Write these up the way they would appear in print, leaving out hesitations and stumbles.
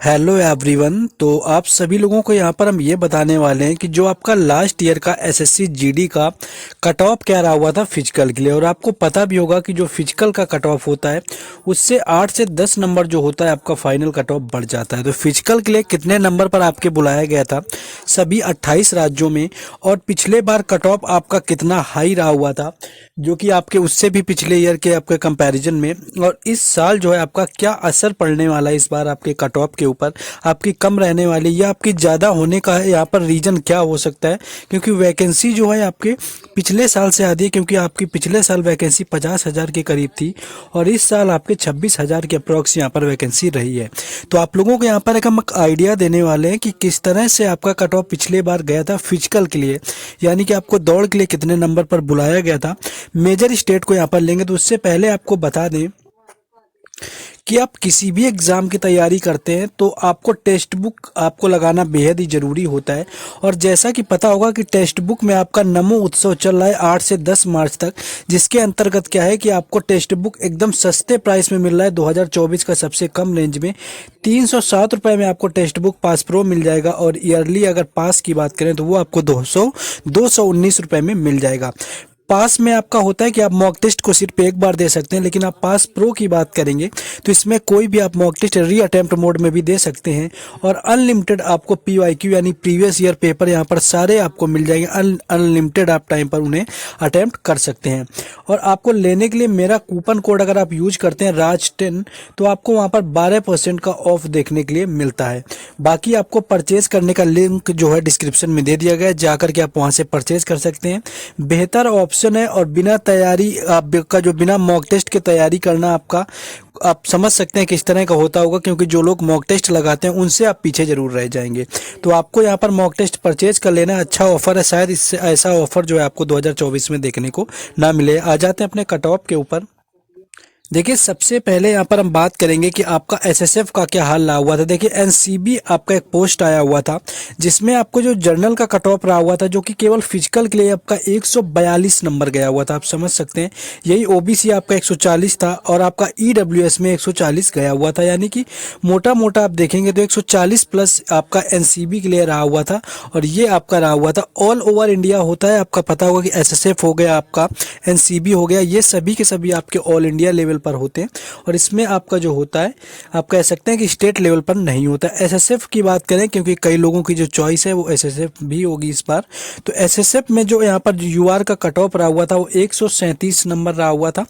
Hello everyone. तो आप सभी लोगों को यहाँ पर हम ये बताने वाले हैं कि जो आपका लास्ट ईयर का एसएससी जीडी का कट ऑफ क्या रहा हुआ था फिजिकल के लिए। और आपको पता भी होगा कि जो फिजिकल का कट ऑफ होता है उससे 8 से 10 नंबर जो होता है आपका फाइनल कट ऑफ बढ़ जाता है। तो फिजिकल के लिए कितने नंबर पर आपके बुलाया गया था सभी 28 राज्यों में, और पिछले बार कट ऑफ आपका कितना हाई रहा हुआ था जो कि आपके उससे भी पिछले ईयर के आपके कंपैरिजन में, और इस साल जो है आपका क्या असर पड़ने वाला है इस बार आपके कट ऑफ के ऊपर, आपकी कम रहने वाली या आपकी ज़्यादा होने का है, यहाँ पर रीज़न क्या हो सकता है। क्योंकि वैकेंसी जो है आपके पिछले साल से आधी है, क्योंकि आपकी पिछले साल वैकेंसी 50,000 के करीब थी और इस साल आपके 26,000 के अप्रॉक्स यहाँ पर वैकेंसी रही है। तो आप लोगों को यहाँ पर एक हम आइडिया देने वाले हैं कि किस तरह से आपका कट ऑफ पिछले बार गया था फिजिकल के लिए, यानी कि आपको दौड़ के लिए कितने नंबर पर बुलाया गया था। मेजर स्टेट को यहाँ पर लेंगे तो उससे पहले आपको बता दें कि आप किसी भी एग्ज़ाम की तैयारी करते हैं तो आपको टेक्स्ट बुक आपको लगाना बेहद ही ज़रूरी होता है। और जैसा कि पता होगा कि टेक्स्ट बुक में आपका नमो उत्सव चल रहा है 8 से 10 मार्च तक, जिसके अंतर्गत क्या है कि आपको टेक्स्ट बुक एकदम सस्ते प्राइस में मिल रहा है। 2024 का सबसे कम रेंज में 307 रुपये में आपको टेक्स्ट बुक पास प्रो मिल जाएगा, और ईयरली अगर पास की बात करें तो वो आपको 219 रुपये में मिल जाएगा। पास में आपका होता है कि आप मॉक टेस्ट को सिर्फ एक बार दे सकते हैं, लेकिन आप पास प्रो की बात करेंगे तो इसमें कोई भी आप मॉक टेस्ट री अटेम्प्ट मोड में भी दे सकते हैं, और अनलिमिटेड आपको पीवाईक्यू यानी प्रीवियस ईयर पेपर यहाँ पर सारे आपको मिल जाएंगे। अनलिमिटेड आप टाइम पर उन्हें अटेम्प्ट कर सकते हैं। और आपको लेने के लिए मेरा कूपन कोड अगर आप यूज करते हैं राज10 तो आपको वहाँ पर 12% का ऑफ देखने के लिए मिलता है। बाकी आपको परचेज करने का लिंक जो है डिस्क्रिप्शन में दे दिया गया है, जाकर के आप वहाँ से परचेज कर सकते हैं। बेहतर ऑप्शन है, और बिना तैयारी आपका जो बिना मॉक टेस्ट के तैयारी करना आपका, आप समझ सकते हैं किस तरह का होता होगा, क्योंकि जो लोग मॉक टेस्ट लगाते हैं उनसे आप पीछे जरूर रह जाएंगे। तो आपको यहाँ पर मॉक टेस्ट परचेज कर लेना, अच्छा ऑफर है। शायद इससे ऐसा ऑफर जो है आपको 2024 में देखने को ना मिले। आ जाते हैं अपने कट ऑफ के ऊपर। देखिए, सबसे पहले यहाँ पर हम बात करेंगे कि आपका एसएसएफ का क्या हाल रहा हुआ था। देखिए, एनसीबी आपका एक पोस्ट आया हुआ था जिसमें आपको जो जर्नल का कट ऑफ रहा हुआ था, जो कि केवल फिजिकल के लिए आपका 142 नंबर गया हुआ था। आप समझ सकते हैं, यही ओबीसी आपका 140 था और आपका ईडब्ल्यूएस में 140 गया हुआ था, यानी कि मोटा मोटा आप देखेंगे तो 140 प्लस आपका एनसीबी के लिए रहा हुआ था। और ये आपका रहा हुआ था ऑल ओवर इंडिया होता है। आपका पता होगा कि एसएसएफ हो गया, आपका एनसीबी हो गया, ये सभी के सभी आपके ऑल इंडिया लेवल पर होते हैं। और इसमें आपका जो होता है आप कह सकते हैं कि स्टेट लेवल पर नहीं होता। एसएसएफ की बात करें, क्योंकि कई लोगों की जो चॉइस है वो एसएसएफ भी होगी इस बार, तो एसएसएफ में जो यहाँ पर यूआर का कट ऑफ रहा हुआ था वो 137 नंबर रहा हुआ था।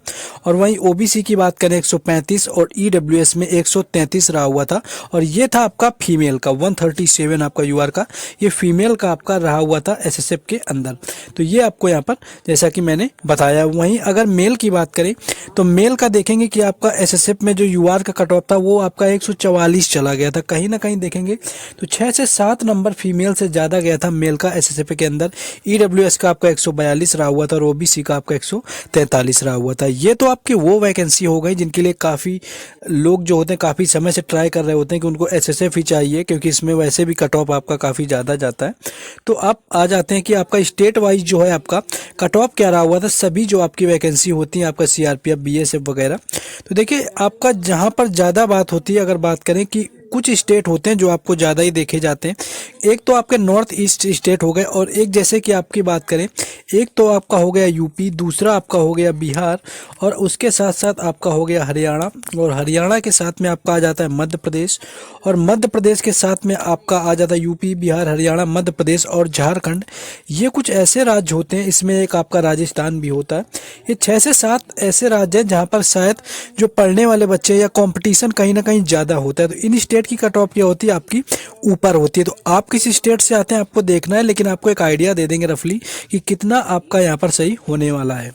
और वहीं ओबीसी की बात करें 135, और ईडब्ल्यूएस में 133 रहा हुआ था। और ये था आपका फीमेल का 137 आपका यूआर का, ये फीमेल का आपका रहा हुआ था एसएसएफ के अंदर। तो ये आपको यहाँ पर जैसा कि मैंने बताया। वहीं अगर मेल की बात करें तो मेल का देखेंगे कि आपका एसएसएफ में जो यूआर का कट ऑफ था वो आपका 144 चला गया था। कहीं ना कहीं देखेंगे तो 6 से 7 नंबर फीमेल से ज़्यादा गया था मेल का एसएसएफ के अंदर। ईडब्ल्यूएस का आपका 142 रहा हुआ था और ओबीसी का आपका 143 रहा हुआ था। ये तो आपकी वो वैकेंसी हो गई जिनके लिए काफ़ी लोग जो होते हैं काफ़ी समय से ट्राई कर रहे होते हैं कि उनको एसएसएफ ही चाहिए, क्योंकि इसमें वैसे भी कट ऑफ आपका काफ़ी ज़्यादा जाता है। तो आप आ जाते हैं कि आपका स्टेट वाइज जो है आपका कट ऑफ क्या रहा हुआ था। सभी जो आपकी वैकेंसी होती है आपका सीआरपीएफ बीएसएफ वगैरह, तो देखिए आपका जहां पर ज़्यादा बात होती है, अगर बात करें कि कुछ स्टेट होते हैं जो आपको ज़्यादा ही देखे जाते हैं। एक तो आपके नॉर्थ ईस्ट स्टेट हो गए, और एक जैसे कि आपकी बात करें, एक तो आपका हो गया यूपी, दूसरा आपका हो गया बिहार, और उसके साथ साथ आपका हो गया हरियाणा, और हरियाणा के साथ में आपका आ जाता है मध्य प्रदेश, और मध्य प्रदेश के साथ में आपका आ जाता है यूपी, बिहार, हरियाणा, मध्य प्रदेश और झारखंड। ये कुछ ऐसे राज्य होते हैं, इसमें एक आपका राजस्थान भी होता है। ये 6 से 7 ऐसे राज्य हैं जहाँ पर शायद जो पढ़ने वाले बच्चे या कंपटीशन कहीं ना कहीं ज़्यादा होता है। तो इन स्टेट की कट ऑफ क्या होती है आपकी ऊपर होती है। तो आप किस स्टेट से आते हैं आपको देखना है, लेकिन आपको एक आइडिया दे देंगे रफली कि कितना आपका यहाँ पर सही होने वाला है।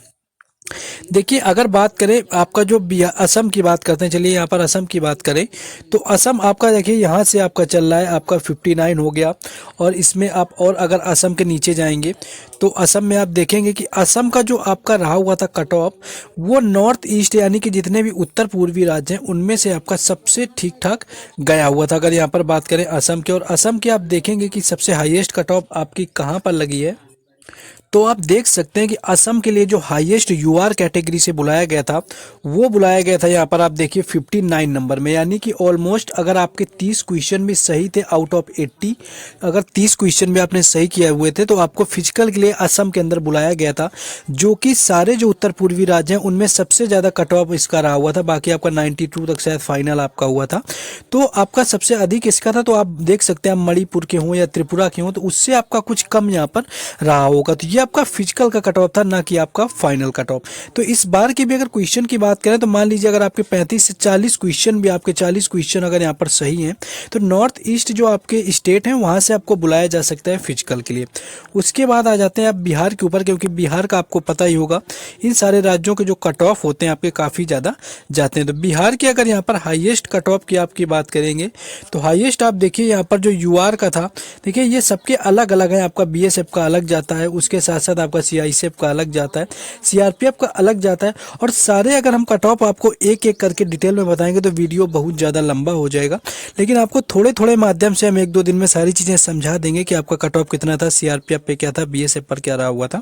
देखिए, अगर बात करें आपका जो असम की बात करते हैं, चलिए यहाँ पर असम की बात करें तो असम आपका देखिए यहाँ से आपका चल रहा है आपका 59 हो गया। और इसमें आप और अगर असम के नीचे जाएंगे तो असम में आप देखेंगे कि असम का जो आपका रहा हुआ था कट ऑफ वो नॉर्थ ईस्ट यानी कि जितने भी उत्तर पूर्वी राज्य हैं उनमें से आपका सबसे ठीक ठाक गया हुआ था। अगर यहाँ पर बात करें असम के, और असम के आप देखेंगे कि सबसे हाईएस्ट कट ऑफ आपकी कहाँ पर लगी है, तो आप देख सकते हैं कि असम के लिए जो हाईएस्ट यूआर कैटेगरी से बुलाया गया था वो बुलाया गया था यहाँ पर आप देखिए 59 नंबर में, यानी कि ऑलमोस्ट अगर आपके 30 क्वेश्चन भी सही थे आउट ऑफ 80, अगर 30 क्वेश्चन भी आपने सही किए हुए थे तो आपको फिजिकल के लिए असम के अंदर बुलाया गया था, जो कि सारे जो उत्तर पूर्वी राज्य हैं उनमें सबसे ज़्यादा कट ऑफ इसका रहा हुआ था। बाकी आपका 92 तक शायद फाइनल आपका हुआ था, तो आपका सबसे अधिक इसका था। तो आप देख सकते हैं आप मणिपुर के हों या त्रिपुरा के हों तो उससे आपका कुछ कम यहाँ पर रहा होगा। तो ये आपका फिजिकल का कट ऑफ था, ना कि आपका फाइनल कट ऑफ। तो इस बार की भी अगर क्वेश्चन की बात करें तो मान लीजिए अगर आपके 35 से 40 क्वेश्चन भी, आपके 40 क्वेश्चन अगर यहाँ पर सही हैं तो नॉर्थ ईस्ट जो आपके स्टेट हैं वहाँ से आपको बुलाया जा सकता है फिजिकल के लिए। उसके बाद आ जाते हैं आप बिहार के ऊपर, क्योंकि बिहार का आपको पता ही होगा इन सारे राज्यों के जो कट ऑफ होते हैं आपके काफ़ी ज़्यादा जाते हैं। तो बिहार के अगर यहाँ पर हाईएस्ट कट ऑफ की आपकी बात करेंगे तो हाईएस्ट आप देखिए यहाँ पर जो यूआर का था, देखिए ये सबके अलग अलग है। आपका बीएसएफ का अलग जाता है, उसके साथ साथ आपका सीआईएसएफ का अलग जाता है, सीआरपीएफ का अलग जाता है। और सारे अगर हम कट ऑफ आपको एक एक करके डिटेल में बताएंगे तो वीडियो बहुत ज़्यादा लंबा हो जाएगा, लेकिन आपको थोड़े थोड़े माध्यम से हम 1-2 दिन में सारी चीज़ें समझा देंगे कि आपका कट ऑफ कितना था, सीआरपीएफ पे क्या था, बीएसएफ पर क्या रहा हुआ था।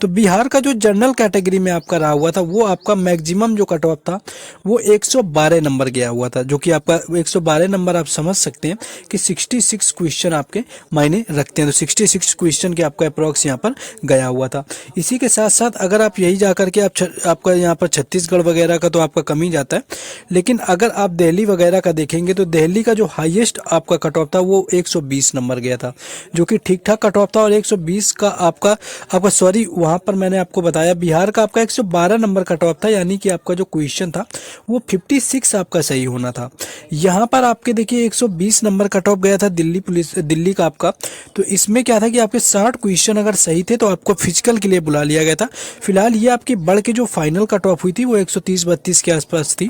तो बिहार का जो जनरल कैटेगरी में आपका रहा हुआ था वो आपका मैक्सिमम जो कट ऑफ था वो 112 नंबर गया हुआ था, जो कि आपका 112 नंबर आप समझ सकते हैं कि 66 क्वेश्चन आपके मायने रखते हैं। तो 66 क्वेश्चन के आपका अप्रॉक्स यहाँ पर गया हुआ था। इसी के साथ साथ अगर आप यही जा करके आपका यहाँ पर छत्तीसगढ़ वगैरह का तो आपका कम ही जाता है, लेकिन अगर आप दिल्ली वगैरह का देखेंगे तो दिल्ली का जो हाईएस्ट आपका कट ऑफ था वो 120 नंबर गया था, जो कि ठीक ठाक कट ऑफ था। और 120 का आपका सॉरी वहाँ पर मैंने आपको बताया बिहार का आपका 112 नंबर कट ऑफ था, यानी कि आपका जो क्वेश्चन था वो 56 आपका सही होना था। यहाँ पर आपके देखिए 120 नंबर कट ऑफ गया था दिल्ली का आपका। तो इसमें क्या था कि आपके 60 क्वेश्चन अगर सही थे तो आपको फिजिकल के लिए बुला लिया गया था। फिलहाल ये आपकी बढ़ के जो फाइनल कट ऑफ हुई थी वो 130-32 के आसपास थी।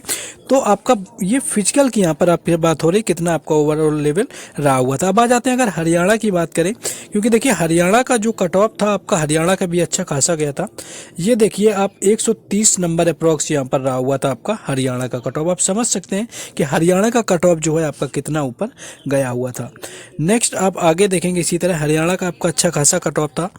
तो आपका ये फिजिकल की यहाँ पर आपकी बात हो रही कितना आपका ओवरऑल लेवल रहा हुआ था। अब आ जाते हैं अगर हरियाणा की बात करें, क्योंकि देखिए हरियाणा का जो कट ऑफ था आपका, हरियाणा का भी अच्छा खासा गया था। ये देखिए आप 130 नंबर अप्रॉक्स यहाँ पर रहा हुआ था आपका हरियाणा का कट ऑफ। आप समझ सकते हैं कि हरियाणा का कट ऑफ जो है आपका कितना ऊपर गया हुआ था। नेक्स्ट आप आगे देखेंगे इसी तरह हरियाणा का आपका अच्छा खासा कट ऑफ था।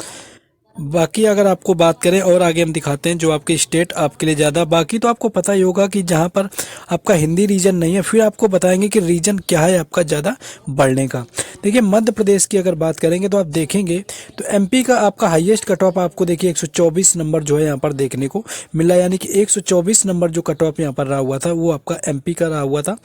बाकी अगर आपको बात करें और आगे हम दिखाते हैं जो आपके स्टेट आपके लिए ज़्यादा, बाकी तो आपको पता ही होगा कि जहां पर आपका हिंदी रीजन नहीं है, फिर आपको बताएंगे कि रीजन क्या है आपका ज़्यादा बढ़ने का। देखिए मध्य प्रदेश की अगर बात करेंगे तो आप देखेंगे तो एमपी का आपका हाईएस्ट कट ऑफ आपको देखिए 124 नंबर जो है यहाँ पर देखने को मिला, यानी कि 124 नंबर जो कट ऑफ यहाँ पर रहा हुआ था वो आपका एमपी का रहा हुआ था,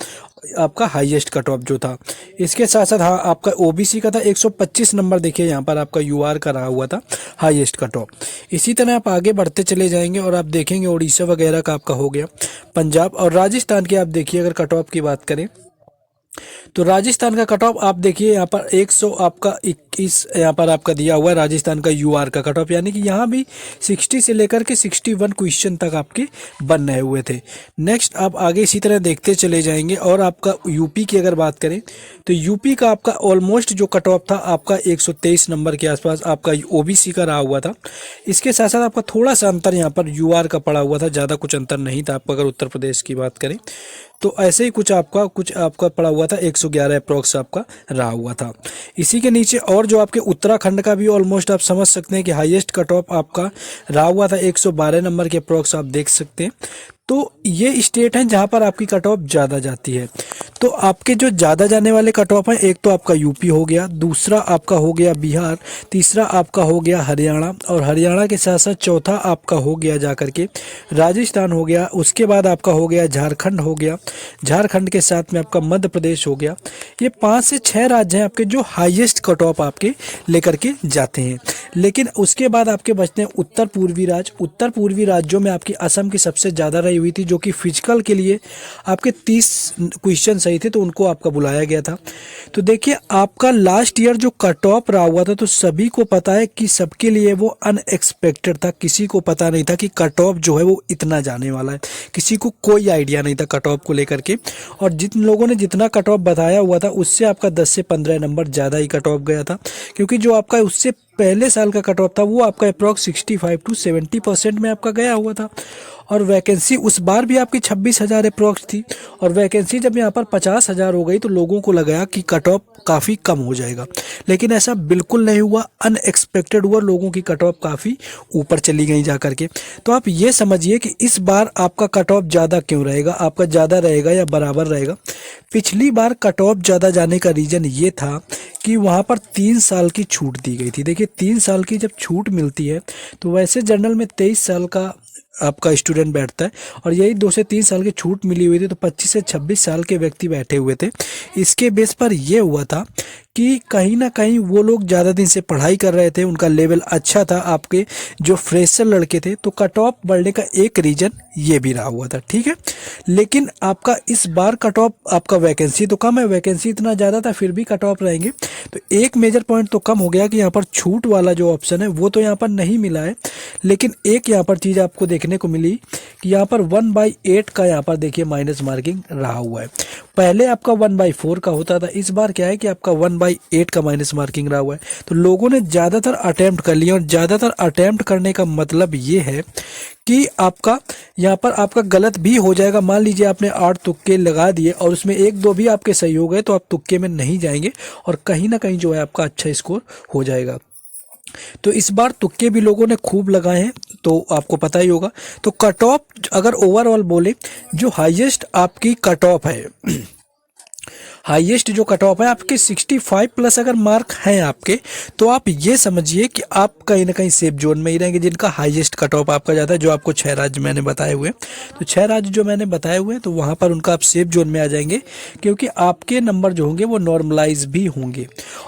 आपका हाईएस्ट कट ऑफ जो था। इसके साथ साथ हाँ आपका ओबीसी का था 125 नंबर, देखिए यहाँ पर आपका यूआर का रहा हुआ था हाईएस्ट कट ऑफ। इसी तरह आप आगे बढ़ते चले जाएंगे और आप देखेंगे उड़ीसा वगैरह का आपका हो गया, पंजाब और राजस्थान के आप देखिए अगर कट ऑफ की बात करें तो राजस्थान का कट ऑफ आप देखिए यहाँ पर 100 आपका 21 यहाँ पर आपका दिया हुआ है राजस्थान का यूआर का कट ऑफ, यानी कि यहाँ भी 60 से लेकर के 61 क्वेश्चन तक आपके बन रहे हुए थे। नेक्स्ट आप आगे इसी तरह देखते चले जाएंगे और आपका यूपी की अगर बात करें तो यूपी का आपका ऑलमोस्ट जो कट ऑफ था आपका 123 नंबर के आसपास आपका ओबीसी का रहा हुआ था। इसके साथ साथ आपका थोड़ा सा अंतर यहाँ पर यूआर का पड़ा हुआ था, ज़्यादा कुछ अंतर नहीं था। आपका अगर उत्तर प्रदेश की बात करें तो ऐसे ही कुछ आपका पड़ा हुआ था, 111 अप्रॉक्स आपका रहा हुआ था। इसी के नीचे और जो आपके उत्तराखंड का भी ऑलमोस्ट आप समझ सकते हैं कि हाईएस्ट कट ऑफ आपका रहा हुआ था 112 नंबर के अप्रॉक्स आप देख सकते हैं। तो ये स्टेट हैं जहां पर आपकी कट ऑफ ज़्यादा जाती है। तो आपके जो ज़्यादा जाने वाले कट ऑफ हैं, एक तो आपका यूपी हो गया, दूसरा आपका हो गया बिहार, तीसरा आपका हो गया हरियाणा, और हरियाणा के साथ साथ चौथा आपका हो गया जाकर के राजस्थान हो गया। उसके बाद आपका हो गया झारखंड हो गया, झारखंड के साथ में आपका मध्य प्रदेश हो गया। ये 5 से 6 राज्य हैं आपके जो हाईएस्ट कट ऑफ आपके लेकर के जाते हैं। लेकिन उसके बाद आपके बचते हैं उत्तर पूर्वी राज्य। उत्तर पूर्वी राज्यों में आपकी असम की सबसे ज़्यादा रही हुई थी, जो कि फिजिकल के लिए आपके 30 क्वेश्चन सही थे तो उनको आपका बुलाया गया था। तो देखिए आपका लास्ट ईयर जो कट ऑफ रहा हुआ था तो सभी को पता है कि सबके लिए वो अनएक्सपेक्टेड था। किसी को पता नहीं था कि कट ऑफ जो है वो इतना जाने वाला है, किसी को कोई आइडिया नहीं था कट ऑफ को लेकर के। और जिन लोगों ने जितना कट ऑफ बताया हुआ था उससे आपका 10 से 15 नंबर ज़्यादा ही कट ऑफ गया था, क्योंकि जो आपका उससे पहले साल का कट ऑफ था वो आपका अप्रॉक्स 65 to 70% में आपका गया हुआ था। और वैकेंसी उस बार भी आपकी 26,000 अप्रोक्स थी, और वैकेंसी जब यहाँ पर 50,000 हो गई तो लोगों को लगा कि कट ऑफ काफ़ी कम हो जाएगा, लेकिन ऐसा बिल्कुल नहीं हुआ। अनएक्सपेक्टेड हुआ, लोगों की कट ऑफ काफ़ी ऊपर चली गई जा करके। तो आप ये समझिए कि इस बार आपका कट ऑफ ज़्यादा क्यों रहेगा, आपका ज़्यादा रहेगा या बराबर रहेगा। पिछली बार कट ऑफ ज़्यादा जाने का रीज़न ये था कि वहाँ पर 3 साल की छूट दी गई थी। देखिए 3 साल की जब छूट मिलती है तो वैसे जनरल में 23 साल का आपका स्टूडेंट बैठता है, और यही 2 से 3 साल की छूट मिली हुई थी, तो 25 से 26 साल के व्यक्ति बैठे हुए थे। इसके बेस पर यह हुआ था कि कहीं ना कहीं वो लोग ज़्यादा दिन से पढ़ाई कर रहे थे, उनका लेवल अच्छा था, आपके जो फ्रेशर लड़के थे, तो कट ऑफ बढ़ने का एक रीज़न ये भी रहा हुआ था। ठीक है, लेकिन आपका इस बार कट ऑफ, आपका वैकेंसी तो कम है, वैकेंसी इतना ज़्यादा था फिर भी कट ऑफ रहेंगे, तो एक मेजर पॉइंट तो कम हो गया कि यहाँ पर छूट वाला जो ऑप्शन है वो तो यहाँ पर नहीं मिला है। लेकिन एक यहाँ पर चीज़ आपको देखने को मिली कि यहाँ पर 1/8 का यहाँ पर देखिए माइनस मार्किंग रहा हुआ है। पहले आपका 1/4 का होता था, इस बार क्या है कि आपका 1/8 का माइनस मार्किंग रहा हुआ है। तो लोगों ने ज़्यादातर अटेम्प्ट कर लिया, और ज़्यादातर अटेम्प्ट करने का मतलब ये है कि आपका यहाँ पर आपका गलत भी हो जाएगा। मान लीजिए आपने 8 तुक्के लगा दिए और उसमें 1-2 भी आपके सही हो गए, तो आप तुक्के में नहीं जाएंगे और कहीं ना कहीं जो है आपका अच्छा स्कोर हो जाएगा। तो इस बार तुक्के भी लोगों ने खूब लगाए हैं, तो आपको पता ही होगा। तो कट ऑफ अगर ओवरऑल बोले, जो हाईएस्ट आपकी कट ऑफ है, हाईएस्ट जो कट ऑफ है आपके 65 प्लस अगर मार्क हैं आपके, तो आप ये समझिए कि आप कहीं ना कहीं सेफ जोन में ही रहेंगे। जिनका हाईएस्ट कट ऑफ आपका जाता है, जो आपको 6 राज्य मैंने बताए हुए, तो 6 राज्य जो मैंने बताए हुए हैं, तो वहाँ पर उनका आप सेफ जोन में आ जाएंगे, क्योंकि आपके नंबर जो होंगे वो नॉर्मलाइज भी होंगे।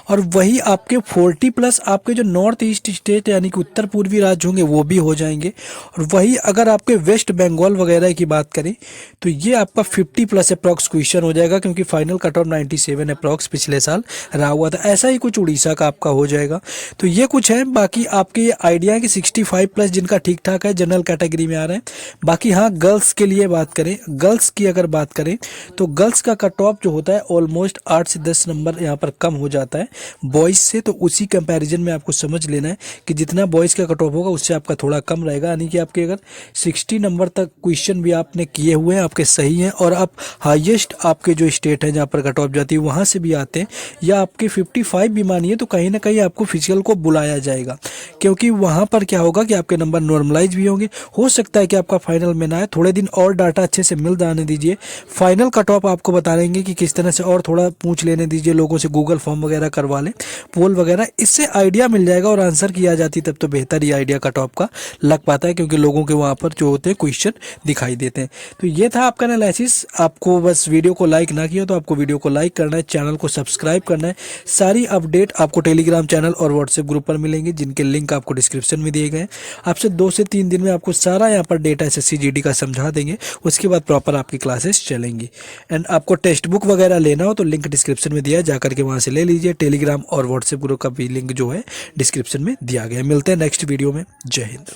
और वही आपके 40 प्लस आपके जो नॉर्थ ईस्ट स्टेट यानी कि उत्तर पूर्वी राज्य होंगे वो भी हो जाएंगे। और वही अगर आपके वेस्ट बंगाल वगैरह की बात करें तो ये आपका 50 प्लस अप्रॉक्स क्वेश्चन हो जाएगा, क्योंकि फाइनल कट ऑफ 97 अप्रॉक्स पिछले साल रहा हुआ था। ऐसा ही कुछ उड़ीसा का आपका हो जाएगा। तो ये कुछ है, बाकी आपके ये आइडिया है कि 65 प्लस जिनका ठीक ठाक है जनरल कैटेगरी में आ रहे हैं। बाकी हाँ, गर्ल्स के लिए बात करें, गर्ल्स की अगर बात करें तो गर्ल्स का कट ऑफ जो होता है ऑलमोस्ट 8 से 10 नंबर यहाँ पर कम हो जाता है बॉयज़ से। तो उसी कंपैरिजन में आपको समझ लेना है कि जितना बॉयज़ का कट ऑफ होगा उससे आपका थोड़ा कम रहेगा, यानी कि आपके अगर 60 नंबर तक क्वेश्चन भी आपने किए हुए हैं, आपके सही हैं, और आप हाईएस्ट आपके जो स्टेट है जहाँ पर कट ऑफ जाती है वहाँ से भी आते हैं, या आपके 55 भी मानिए, तो कहीं ना कहीं आपको फिजिकल को बुलाया जाएगा, क्योंकि वहाँ पर क्या होगा कि आपके नंबर नॉर्मलाइज भी होंगे। हो सकता है कि आपका फाइनल में ना आए, थोड़े दिन और डाटा अच्छे से मिल जाने दीजिए। फाइनल कट ऑफ आपको बता देंगे कि किस तरह से, और थोड़ा पूछ लेने दीजिए लोगों से, गूगल फॉर्म वगैरह करवा लें, पोल वगैरह, इससे आइडिया मिल जाएगा। और आंसर किया जाती तब तो बेहतर ही आइडिया कट ऑफ का लग पाता है, क्योंकि लोगों के वहाँ पर जो होते हैं क्वेश्चन दिखाई देते हैं। तो ये था आपका एनालिसिस। आपको बस वीडियो को लाइक ना किया तो आपको वीडियो को लाइक करना है, चैनल को सब्सक्राइब करना है। सारी अपडेट आपको टेलीग्राम चैनल और व्हाट्सएप ग्रुप पर मिलेंगे, जिनके लिंक आपको डिस्क्रिप्शन में दिए गए हैं। आपसे 2 से 3 दिन में आपको सारा यहाँ पर डेटा SSC GD का समझा देंगे, उसके बाद प्रॉपर आपकी क्लासेस चलेंगी। एंड आपको टेक्स्ट बुक वगैरह लेना हो तो लिंक डिस्क्रिप्शन में दिया है, जाकर के वहाँ से ले लीजिए। टेलीग्राम और व्हाट्सएप ग्रुप का भी लिंक जो है डिस्क्रिप्शन में दिया गया है। मिलते हैं नेक्स्ट वीडियो में। जय हिंद।